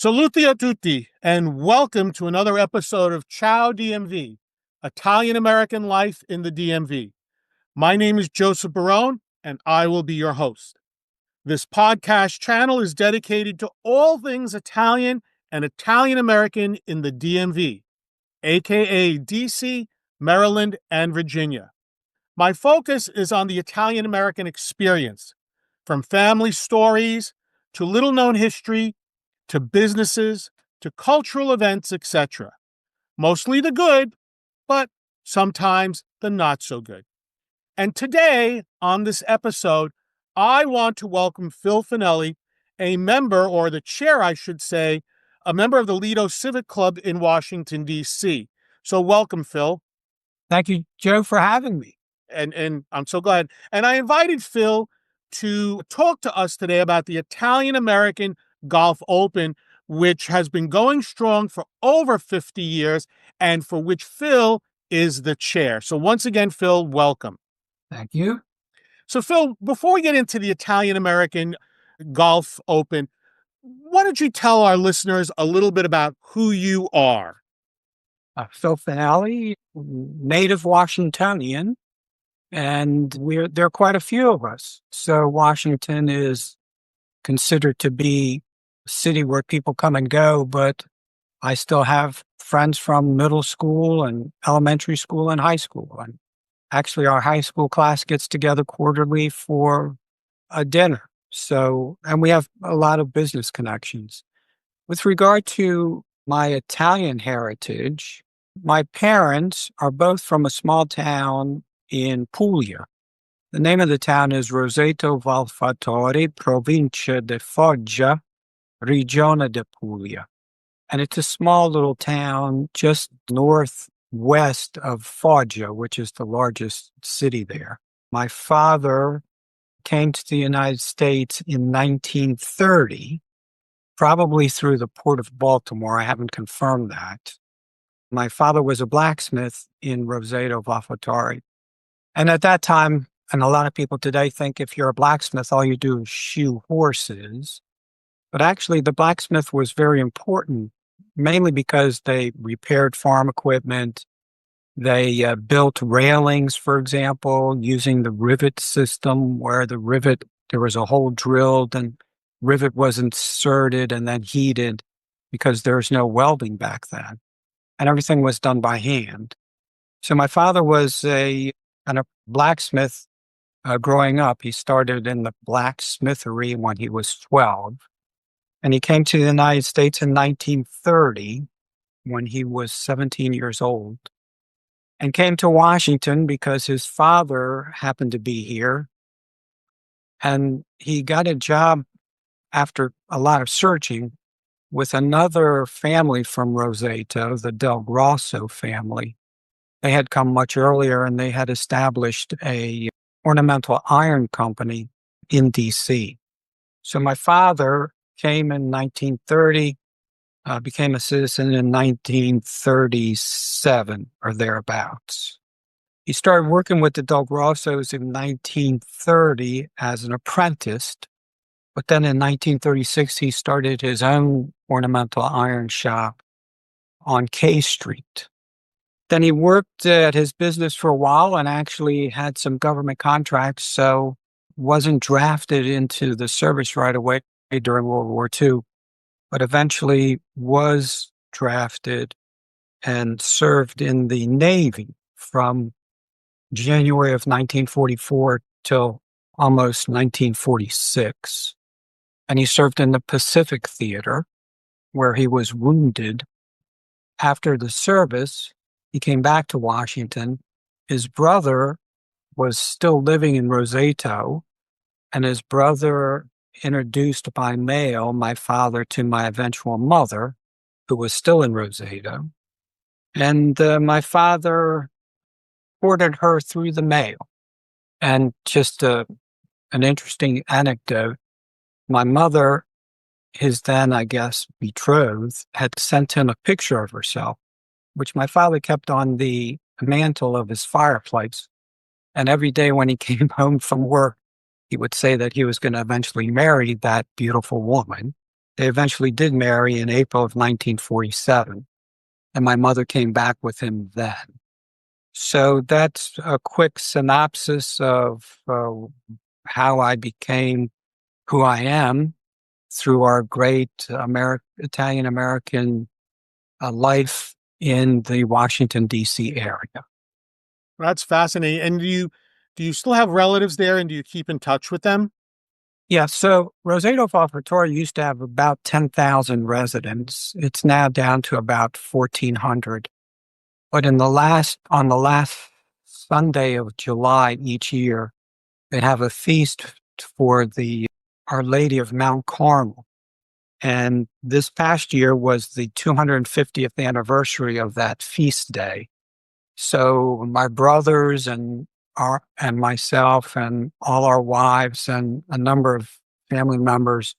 Salute a tutti, and welcome to another episode of Ciao DMV, Italian-American Life in the DMV. My name is Joseph Barone, and I will be your host. This podcast channel is dedicated to all things Italian and Italian-American in the DMV, aka DC, Maryland, and Virginia. My focus is on the Italian-American experience, from family stories to little-known history to businesses, to cultural events, etc. Mostly the good, but sometimes the not so good. And today, on this episode, I want to welcome Phil Finelli, a member, or the chair, I should say, a member of the Lido Civic Club in Washington, D.C. So welcome, Phil. Thank you, Joe, for having me. And I'm so glad. And I invited Phil to talk to us today about the Italian-American Golf Open, which has been going strong for over 50 years and for which Phil is the chair. So once again, Phil, welcome. Thank you. So Phil, before we get into the Italian-American Golf Open, why don't you tell our listeners a little bit about who you are? Phil Finelli, native Washingtonian, and there are quite a few of us. So Washington is considered to be a city where people come and go, but I still have friends from middle school and elementary school and high school. And actually, our high school class gets together quarterly for a dinner. And we have a lot of business connections. With regard to my Italian heritage, my parents are both from a small town in Puglia. The name of the town is Roseto Valfatore, Provincia di Foggia, Regione di Puglia. And it's a small little town just northwest of Foggia, which is the largest city there. My father came to the United States in 1930, probably through the port of Baltimore. I haven't confirmed that. My father was a blacksmith in Roseto Valfatore. And at that time, and a lot of people today think if you're a blacksmith, all you do is shoe horses. But actually, the blacksmith was very important, mainly because they repaired farm equipment. They built railings, for example, using the rivet system, where there was a hole drilled and rivet was inserted and then heated because there was no welding back then. And everything was done by hand. So my father was a blacksmith growing up. He started in the blacksmithery when he was 12. And he came to the United States in 1930 when he was 17 years old. And came to Washington because his father happened to be here. And he got a job after a lot of searching with another family from Roseto, the Del Grosso family. They had come much earlier and they had established a ornamental iron company in DC. So my father came in 1930, became a citizen in 1937 or thereabouts. He started working with the Del Grossos in 1930 as an apprentice, but then in 1936 he started his own ornamental iron shop on K Street. Then he worked at his business for a while and actually had some government contracts, so wasn't drafted into the service right away during World War II, but eventually was drafted and served in the Navy from January of 1944 till almost 1946. And he served in the Pacific Theater, where he was wounded. After the service, he came back to Washington. His brother was still living in Roseto, and his brother introduced by mail my father to my eventual mother, who was still in Roseto. And my father courted her through the mail. And just an interesting anecdote, my mother, his then, I guess, betrothed, had sent him a picture of herself, which my father kept on the mantle of his fireplace. And every day when he came home from work, he would say that he was going to eventually marry that beautiful woman. They eventually did marry in April of 1947, and my mother came back with him then. So that's a quick synopsis of how I became who I am through our great Italian American life in the Washington, D.C. area. That's fascinating. And do you still have relatives there, and do you keep in touch with them? Yeah, so Roseto Falfratore used to have about 10,000 residents. It's now down to about 1,400. But on the last Sunday of July each year, they have a feast for the Our Lady of Mount Carmel. And this past year was the 250th anniversary of that feast day. So my brothers and myself and all our wives and a number of family members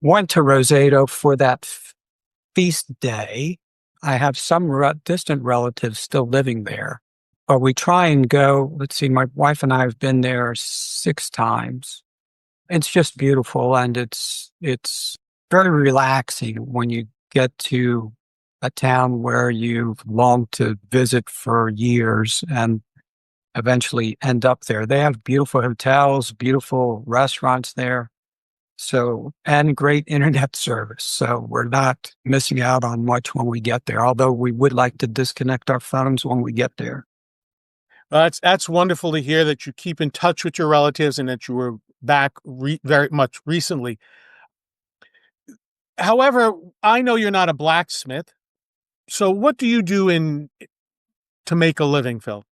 went to Roseto for that feast day. I have some distant relatives still living there, but we try and go. Let's see, my wife and I have been there 6 times. It's just beautiful, and it's very relaxing when you get to a town where you've longed to visit for years and eventually end up there. They have beautiful hotels, beautiful restaurants there. So, and great internet service. So we're not missing out on much when we get there, although we would like to disconnect our phones when we get there. That's wonderful to hear that you keep in touch with your relatives and that you were back very much recently. However, I know you're not a blacksmith. So what do you do to make a living, Phil?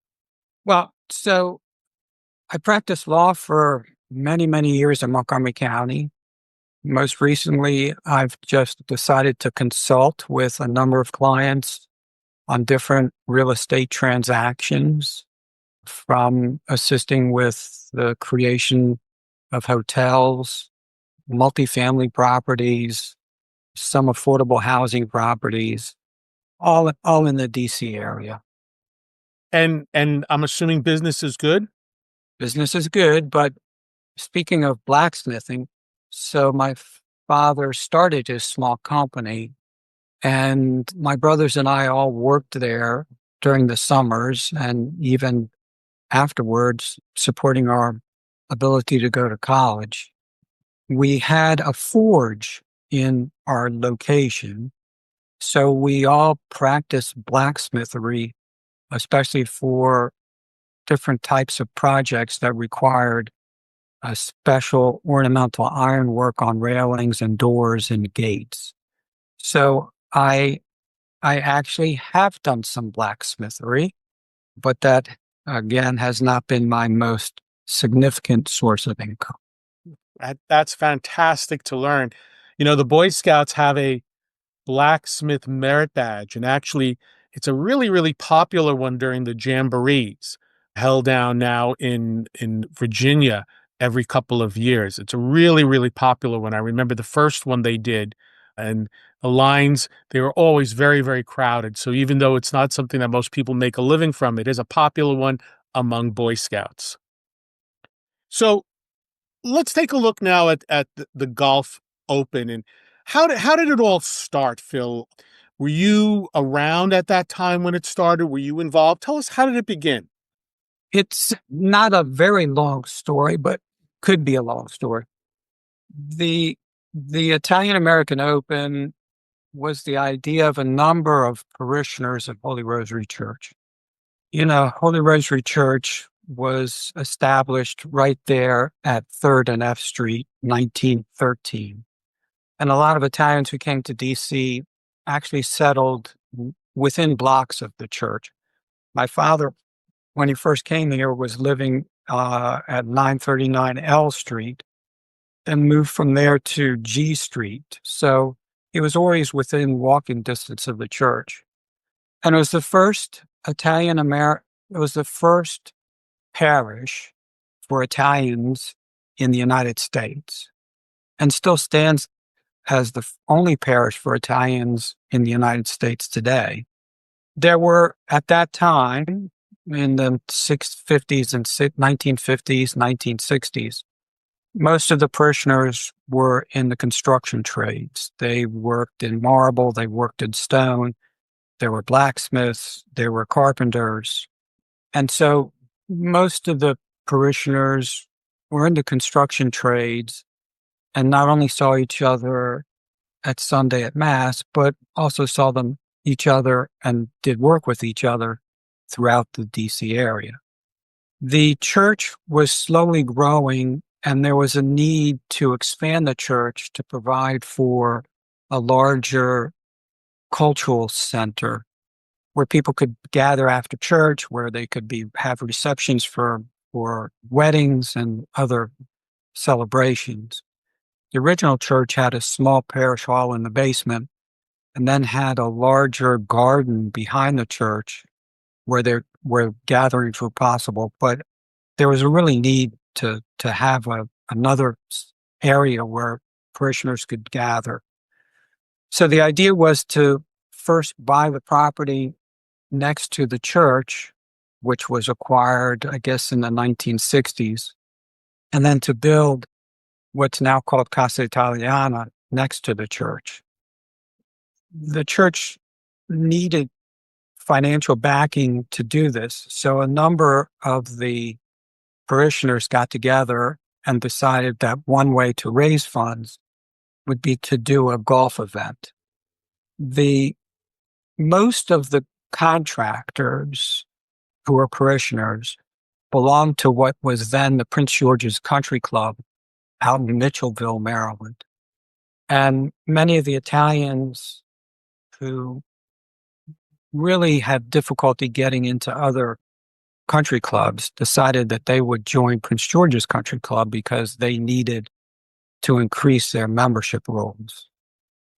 Well, so I practiced law for many, many years in Montgomery County. Most recently, I've just decided to consult with a number of clients on different real estate transactions, from assisting with the creation of hotels, multifamily properties, some affordable housing properties, all in the DC area. And I'm assuming business is good? Business is good, but speaking of blacksmithing, so my father started his small company, and my brothers and I all worked there during the summers and even afterwards, supporting our ability to go to college. We had a forge in our location, so we all practiced blacksmithery, especially for different types of projects that required a special ornamental ironwork on railings and doors and gates. So I actually have done some blacksmithery, but that again has not been my most significant source of income. That's fantastic to learn. The Boy Scouts have a blacksmith merit badge, and actually, it's a really, really popular one during the jamborees held down now in Virginia every couple of years. It's a really, really popular one. I remember the first one they did, and the lines, they were always very, very crowded. So even though it's not something that most people make a living from, it is a popular one among Boy Scouts. So let's take a look now at the Golf Open, and how did it all start, Phil? Were you around at that time when it started? Were you involved? Tell us, how did it begin? It's not a very long story, but could be a long story. The the Italian American Open was the idea of a number of parishioners of Holy Rosary Church. Holy Rosary Church was established right there at 3rd and F Street, 1913. And a lot of Italians who came to DC actually settled within blocks of the church. My father, when he first came here, was living at 939 L Street and moved from there to G Street. So he was always within walking distance of the church. And it was the first it was the first parish for Italians in the United States, and still stands as the only parish for Italians in the United States today. There were, at that time, in the 1950s, 1960s, Most of the parishioners were in the construction trades. They worked in marble, they worked in stone, there were blacksmiths, there were carpenters. And so most of the parishioners were into construction trades and not only saw each other at Sunday at Mass, but also saw each other and did work with each other throughout the DC area. The church was slowly growing, and there was a need to expand the church to provide for a larger cultural center where people could gather after church, where they could have receptions for weddings and other celebrations. The original church had a small parish hall in the basement and then had a larger garden behind the church where gatherings were possible. But there was a really need to have another area where parishioners could gather. So the idea was to first buy the property next to the church, which was acquired, I guess, in the 1960s, and then to build what's now called Casa Italiana next to the church. The church needed financial backing to do this, so a number of the parishioners got together and decided that one way to raise funds would be to do a golf event. Most of the contractors who were parishioners belonged to what was then the Prince George's Country Club out in Mitchellville, Maryland. And many of the Italians who really had difficulty getting into other country clubs decided that they would join Prince George's Country Club because they needed to increase their membership rolls.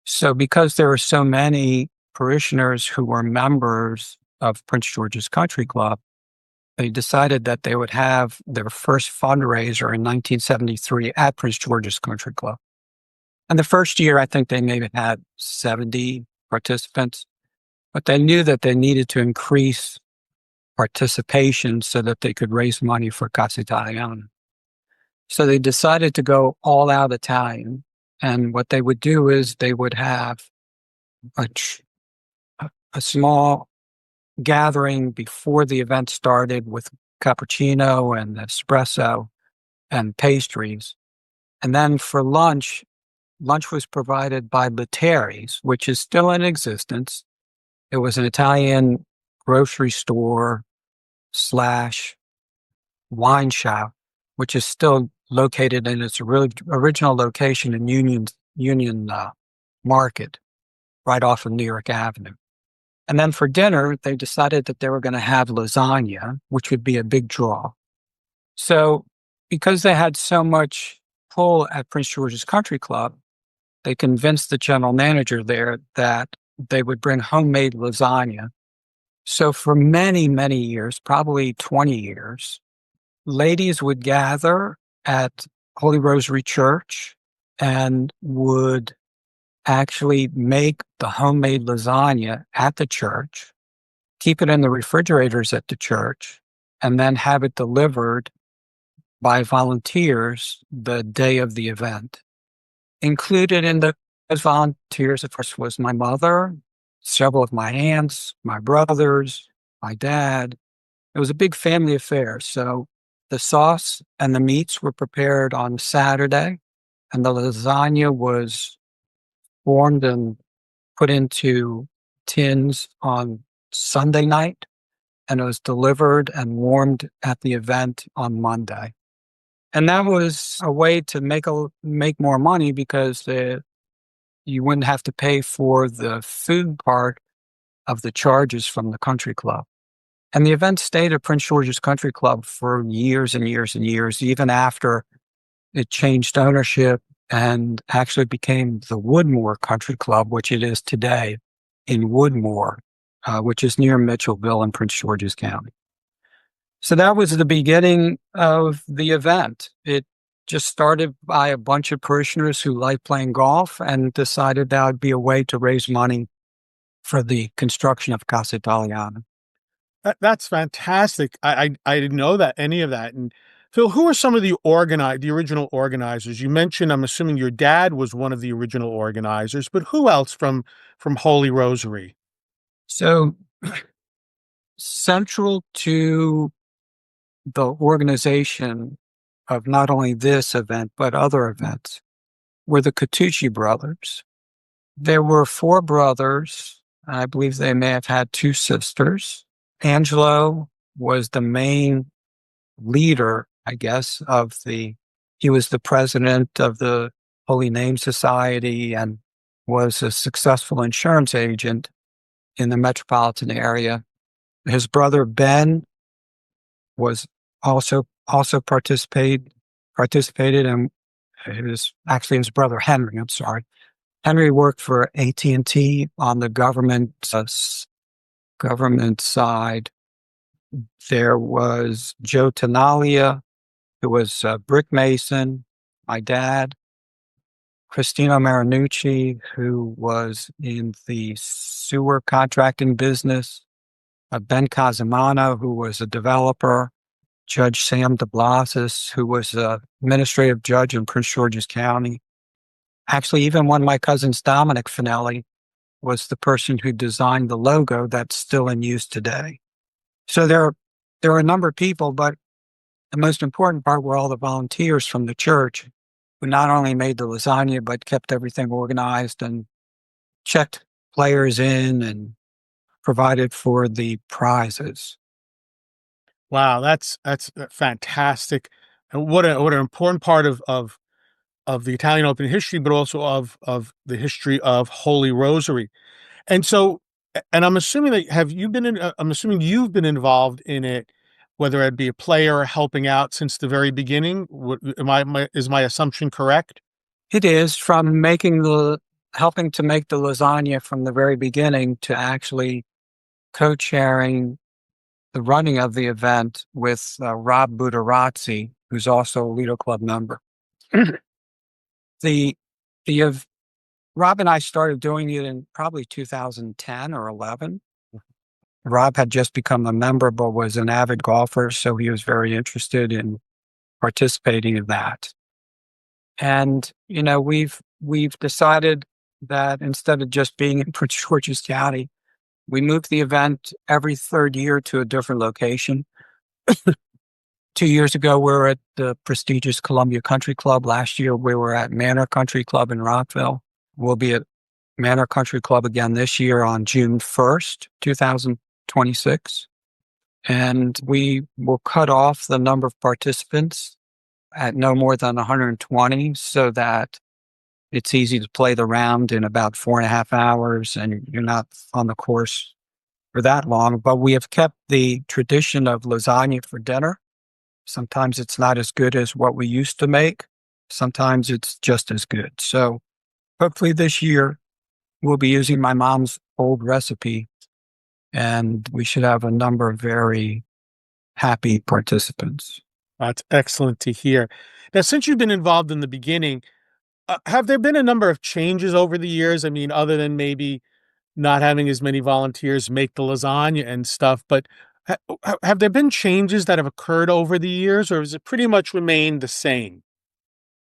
So because there were so many parishioners who were members of Prince George's Country Club, they decided that they would have their first fundraiser in 1973 at Prince George's Country Club. And the first year, I think they maybe had 70 participants, but they knew that they needed to increase participation so that they could raise money for Casa Italiana. So they decided to go all out Italian. And what they would do is they would have a small gathering before the event started with cappuccino and espresso and pastries. And then for lunch was provided by Letteri's, which is still in existence. It was an Italian grocery store / wine shop, which is still located in its original location in Union Market, right off of New York Avenue. And then for dinner, they decided that they were going to have lasagna, which would be a big draw. So because they had so much pull at Prince George's Country Club, they convinced the general manager there that they would bring homemade lasagna. So for many, many years, probably 20 years, ladies would gather at Holy Rosary Church and would actually make the homemade lasagna at the church, keep it in the refrigerators at the church, and then have it delivered by volunteers the day of the event. Included in those volunteers, of course, was my mother, several of my aunts, my brothers, my dad. It was a big family affair. So the sauce and the meats were prepared on Saturday, and the lasagna was formed and put into tins on Sunday night, and it was delivered and warmed at the event on Monday. And that was a way to make more money because you wouldn't have to pay for the food part of the charges from the country club. And the event stayed at Prince George's Country Club for years and years and years, even after it changed ownership and actually became the Woodmore Country Club, which it is today in Woodmore, which is near Mitchellville in Prince George's County. So that was the beginning of the event. It just started by a bunch of parishioners who liked playing golf and decided that would be a way to raise money for the construction of Casa Italiana. That's fantastic. I didn't know any of that. And Phil, who are some of the original organizers? You mentioned, I'm assuming your dad was one of the original organizers, but who else from Holy Rosary? So central to the organization of not only this event, but other events were the Catucci brothers. There were four brothers. I believe they may have had two sisters. Angelo was the main leader, I guess, he was the president of the Holy Name Society and was a successful insurance agent in the metropolitan area. His brother Ben was also participated, and it was actually his brother Henry. I'm sorry. Henry worked for AT&T on the government side. There was Joe Tenalia, who was a brick mason, my dad, Christina Marinucci, who was in the sewer contracting business, Ben Casimano, who was a developer, Judge Sam DeBlasis, who was a administrative judge in Prince George's County. Actually, even one of my cousins, Dominic Finelli, was the person who designed the logo that's still in use today. So there are a number of people, but the most important part were all the volunteers from the church who not only made the lasagna, but kept everything organized and checked players in and provided for the prizes. Wow, that's fantastic. And what an important part of the Italian Open history, but also of the history of Holy Rosary. And so, and I'm assuming that I'm assuming you've been involved in it, whether it be a player or helping out since the very beginning. Is my assumption correct? It is from helping to make the lasagna from the very beginning to actually co-chairing the running of the event with Rob Budarazzi, who's also a Lido Club member. the the Rob and I started doing it in probably 2010 or 11. Rob had just become a member, but was an avid golfer, so he was very interested in participating in that. And we've decided that instead of just being in Prince George's County, we moved the event every third year to a different location. 2 years ago, we were at the prestigious Columbia Country Club. Last year, we were at Manor Country Club in Rockville. We'll be at Manor Country Club again this year on June 1st, 2026. And we will cut off the number of participants at no more than 120 so that it's easy to play the round in about 4.5 hours and you're not on the course for that long. But we have kept the tradition of lasagna for dinner. Sometimes it's not as good as what we used to make. Sometimes it's just as good. So hopefully this year we'll be using my mom's old recipe and we should have a number of very happy participants. That's excellent to hear. Now, since you've been involved in the beginning, have there been a number of changes over the years? I mean, other than maybe not having as many volunteers make the lasagna and stuff, but have there been changes that have occurred over the years, or has it pretty much remained the same?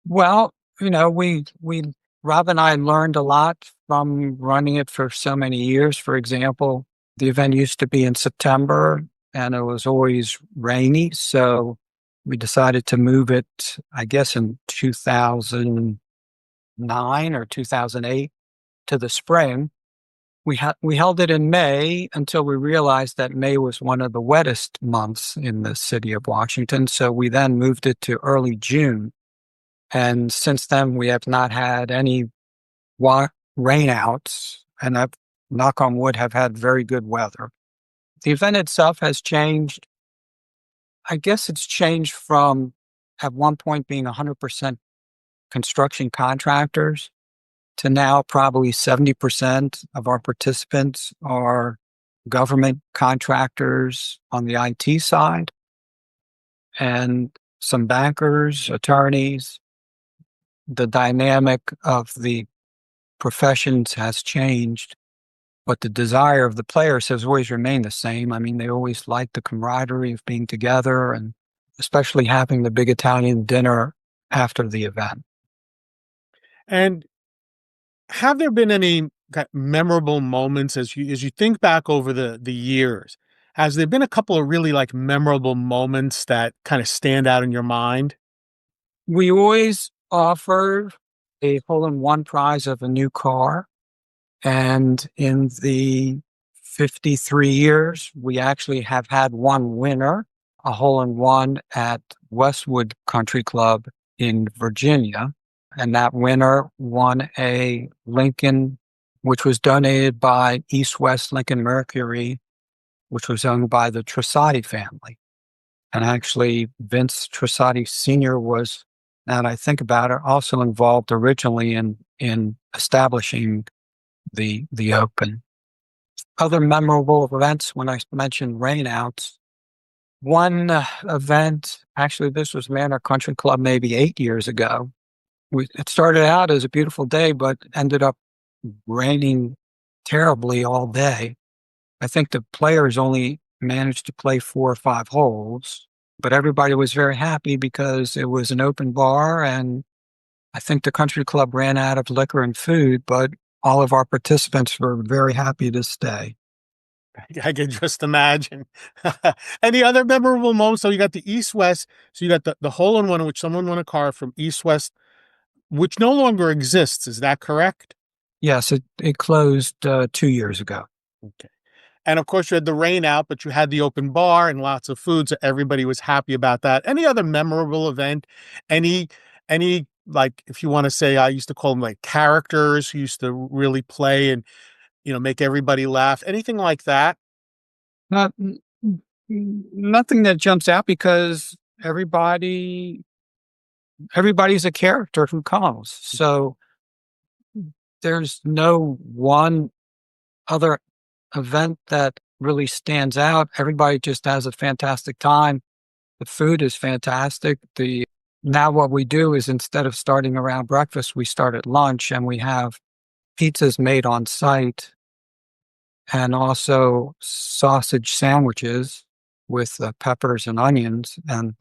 Well, Rob and I learned a lot from running it for so many years. For example, the event used to be in September and it was always rainy. So we decided to move it, I guess, in 2009 or 2008 to the spring. We held it in May until we realized that May was one of the wettest months in the city of Washington. So we then moved it to early June. And since then, we have not had any rainouts, and I've, knock on wood, have had very good weather. The event itself has changed. I guess it's changed from at one point being 100% construction contractors to now probably 70% of our participants are government contractors on the IT side and some bankers, attorneys. The dynamic of the professions has changed, but the desire of the players has always remained the same. I mean, they always like the camaraderie of being together and especially having the big Italian dinner after the event. And have there been any memorable moments as you think back over the years? Has there been a couple of really like memorable moments that kind of stand out in your mind? We always offer a hole-in-one prize of a new car. And in the 53 years, we actually have had one winner, a hole-in-one at Westwood Country Club in Virginia. And that winner won a Lincoln, which was donated by East West Lincoln Mercury, which was owned by the Trissati family. And actually, Vince Trissati Sr. was, now that I think about it, also involved originally in establishing the Open. Other memorable events, when I mentioned rainouts, one event, actually, this was Manor Country Club maybe 8 years ago. It started out as a beautiful day, but ended up raining terribly all day. I think the players only managed to play 4 or 5 holes, but everybody was very happy because it was an open bar, and I think the country club ran out of liquor and food, but all of our participants were very happy to stay. I can just imagine. Any other memorable moments? So you got the East West. So you got the hole in one in which someone won a car from East West, which no longer exists. Is that correct? Yes, it closed 2 years ago. Okay. And of course, you had the rain out, but you had the open bar and lots of food, so everybody was happy about that. Any other memorable event? Any, like, if you want to say, I used to call them like characters who used to really play and make everybody laugh. Anything like that? Not nothing that jumps out because everybody's a character who comes. So there's no one other event that really stands out. Everybody just has a fantastic time. The food is fantastic. Now what we do is instead of starting around breakfast, we start at lunch and we have pizzas made on site and also sausage sandwiches with peppers and onions. And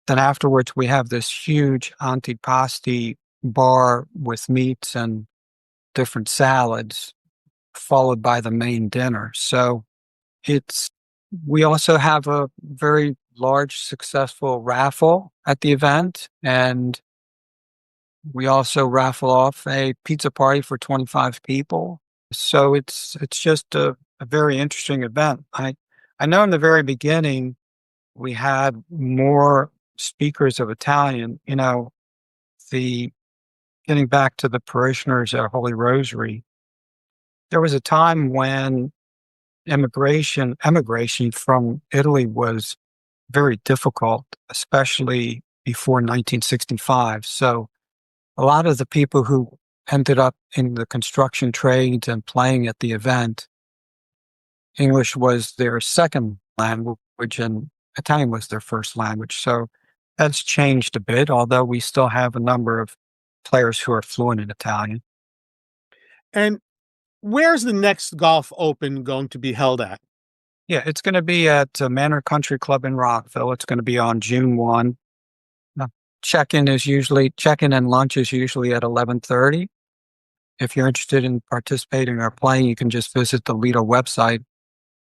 then afterwards, we have this huge antipasti bar with meats and different salads, followed by the main dinner. So it's we also have a very large, successful raffle at the event, and we also raffle off a pizza party for 25 people. So it's just a very interesting event. I know in the very beginning we had more speakers of Italian. The getting back to the parishioners at Holy Rosary, there was a time when emigration from Italy was very difficult, especially before 1965. So a lot of the people who ended up in the construction trades and playing at the event, English was their second language and Italian was their first language. So that's changed a bit, although we still have a number of players who are fluent in Italian. And where's the next golf open going to be held at? Yeah, it's going to be at Manor Country Club in Rockville. It's going to be on June 1. Check-in and lunch is usually at 11:30. If you're interested in participating or playing, you can just visit the Lido website,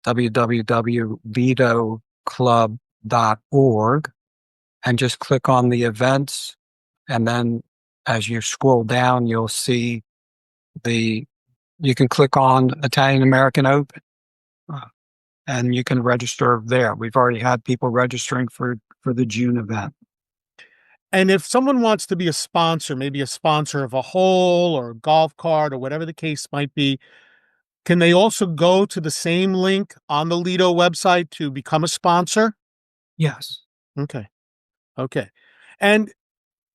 www.lidoclub.org, and just click on the events. And then as you scroll down, you'll see you can click on Italian American Open, and you can register there. We've already had people registering for the June event. And if someone wants to be a sponsor, maybe a sponsor of a hole or a golf cart or whatever the case might be, can they also go to the same link on the Lido website to become a sponsor? Yes. Okay. Okay. And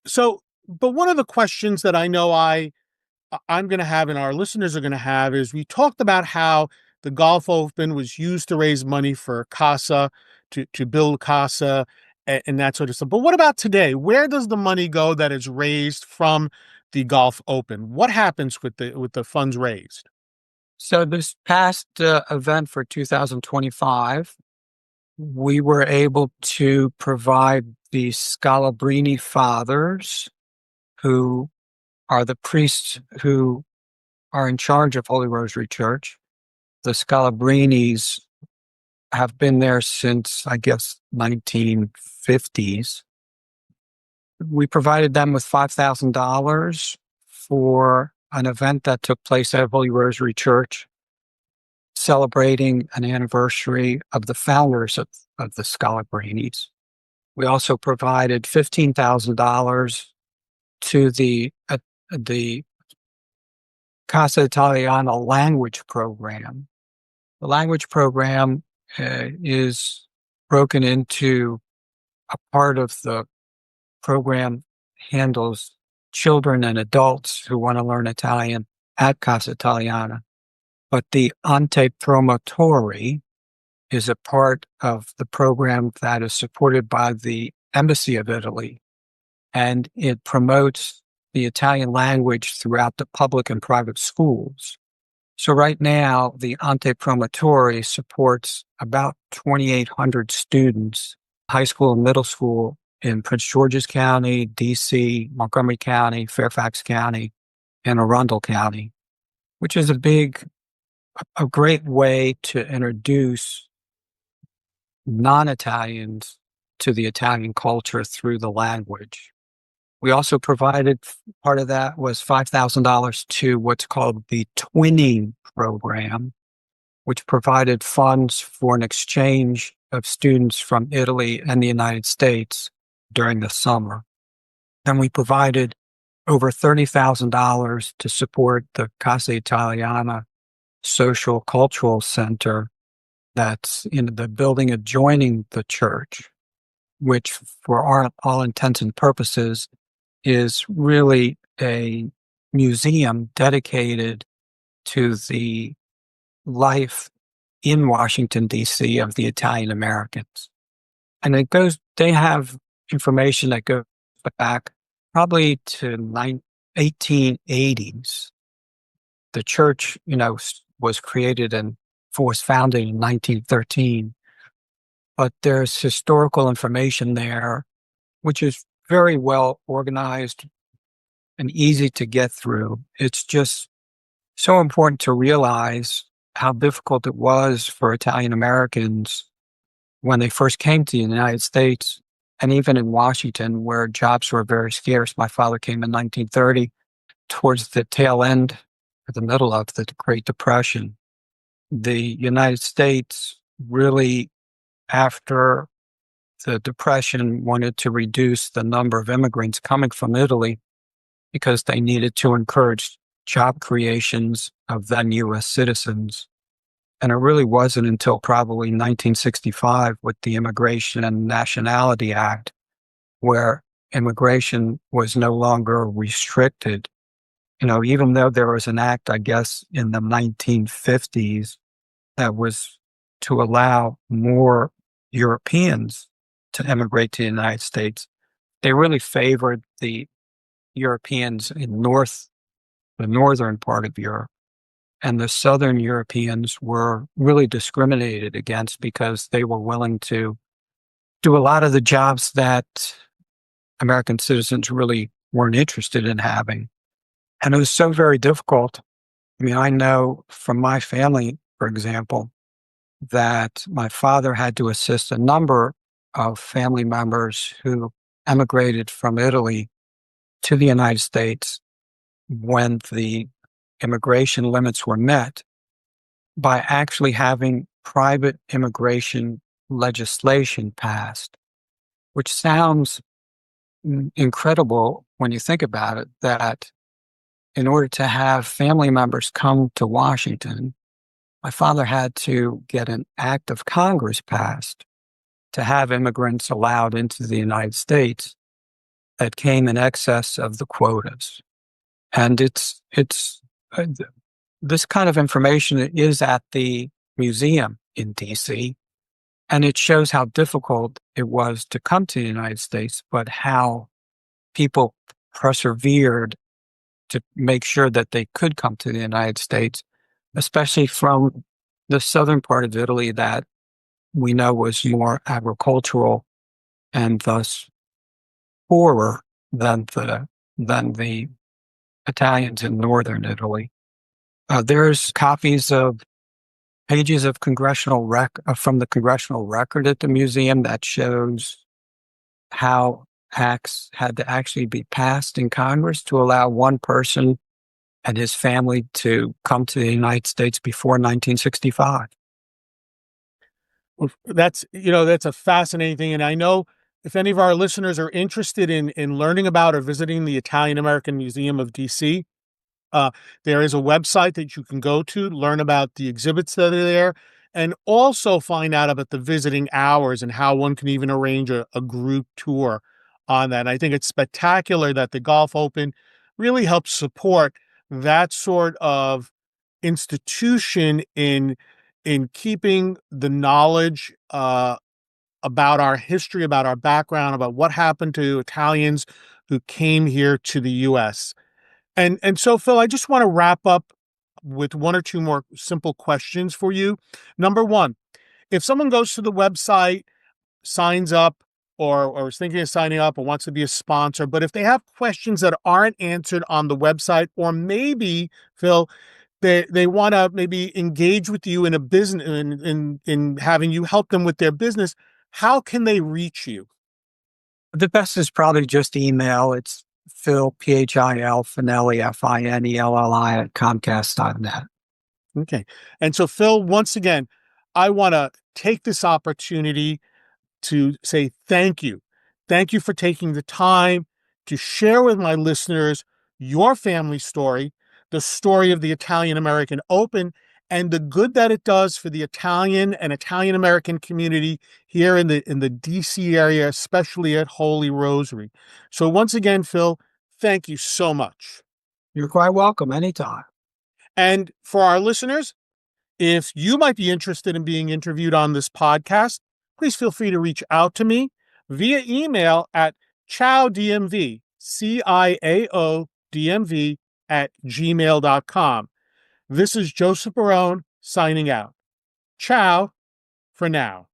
so, but one of the questions that I know I'm going to have and our listeners are going to have is we talked about how the Golf Open was used to raise money for CASA, to build CASA and that sort of stuff. But what about today? Where does the money go that is raised from the Golf Open? What happens with the funds raised? So this past event for 2025, we were able to provide the Scalabrini fathers, who are the priests who are in charge of Holy Rosary Church. The Scalabrinis have been there since, I guess, 1950s. We provided them with $5,000 for an event that took place at Holy Rosary Church, celebrating an anniversary of the founders of the Scalabrinis. We also provided $15,000 to the Casa Italiana language program. The language program is broken into a part of the program handles children and adults who want to learn Italian at Casa Italiana. But the Ante Promotori is a part of the program that is supported by the Embassy of Italy, and it promotes the Italian language throughout the public and private schools. So right now, the Ante Promotori supports about 2,800 students, high school and middle school, in Prince George's County, D.C., Montgomery County, Fairfax County, and Arundel County, which is a great way to introduce non-Italians to the Italian culture through the language. We also provided, part of that was $5,000 to what's called the Twinning Program, which provided funds for an exchange of students from Italy and the United States during the summer. Then we provided over $30,000 to support the Casa Italiana Social Cultural Center that's in the building adjoining the church, which for all intents and purposes is really a museum dedicated to the life in Washington, D.C. of the Italian Americans. And they have information that goes back probably to 1880s. The church, was created and was founded in 1913, but there's historical information there, which is very well organized and easy to get through. It's just so important to realize how difficult it was for Italian Americans when they first came to the United States, and even in Washington, where jobs were very scarce. My father came in 1930, towards the tail end, or the middle of the Great Depression. The United States really, after the Depression, wanted to reduce the number of immigrants coming from Italy because they needed to encourage job creations of then U.S. citizens. And it really wasn't until probably 1965 with the Immigration and Nationality Act, where immigration was no longer restricted. Even though there was an act, I guess, in the 1950s that was to allow more Europeans to immigrate to the United States, they really favored the Europeans in the northern part of Europe. And the southern Europeans were really discriminated against because they were willing to do a lot of the jobs that American citizens really weren't interested in having. And it was so very difficult. I know from my family, for example, that my father had to assist a number of family members who emigrated from Italy to the United States when the immigration limits were met, by actually having private immigration legislation passed, which sounds incredible when you think about it, that in order to have family members come to Washington, my father had to get an act of Congress passed to have immigrants allowed into the United States that came in excess of the quotas. And it's this kind of information is at the museum in DC, and it shows how difficult it was to come to the United States, but how people persevered to make sure that they could come to the United States, especially from the southern part of Italy that we know was more agricultural and thus poorer than the Italians in northern Italy. There's copies of pages of from the congressional record at the museum that shows how acts had to actually be passed in Congress to allow one person and his family to come to the United States before 1965. Well, that's a fascinating thing. And I know if any of our listeners are interested in learning about or visiting the Italian American Museum of DC, uh, there is a website that you can go to learn about the exhibits that are there, and also find out about the visiting hours and how one can even arrange a group tour on that. And I think it's spectacular that the Golf Open really helps support that sort of institution in keeping the knowledge about our history, about our background, about what happened to Italians who came here to the U.S. And so, Phil, I just want to wrap up with one or two more simple questions for you. Number one, if someone goes to the website, signs up, or is thinking of signing up or wants to be a sponsor, but if they have questions that aren't answered on the website, or maybe, Phil, they want to maybe engage with you in a business in having you help them with their business, how can they reach you? The best is probably just email. It's Phil, Phil, Finelli, Finelli at Comcast.net. Okay. And so, Phil, once again, I want to take this opportunity to say thank you. Thank you for taking the time to share with my listeners your family story, the story of the Italian American Open, and the good that it does for the Italian and Italian American community here in the DC area, especially at Holy Rosary. So once again, Phil, thank you so much. You're quite welcome anytime. And for our listeners, if you might be interested in being interviewed on this podcast, please feel free to reach out to me via email at ciaodmv, CIAODMV @gmail.com. This is Joseph Barone signing out. Ciao for now.